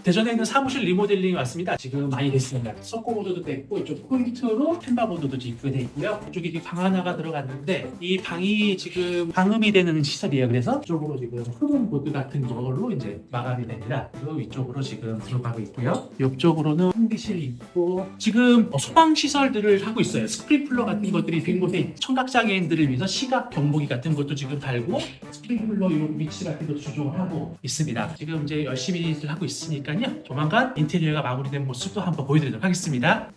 대전에 있는 사무실 리모델링이 왔습니다. 지금 많이 됐습니다. 석고보드도 됐고 이쪽 포인트로 템바보드도 입구돼 있고요. 이쪽에 방 하나가 들어갔는데 이 방이 지금 방음이 되는 시설이에요. 그래서 이쪽으로 지금 흡음 보드 같은 걸로 이제 마감이 됩니다. 그리고 이쪽으로 지금 들어가고 있고요. 이쪽으로는 환기실이 있고 지금 소방 시설들을 하고 있어요. 스프링클러 같은 것들이 빈 곳에 청각 장애인들을 위해서 시각 경보기 같은 것도 지금 달고 스프링클러 요 위치 같은 것도 조정을 하고 있습니다. 지금 이제 열심히 하고 있으니까요. 조만간 인테리어가 마무리된 모습도 한번 보여드리도록 하겠습니다.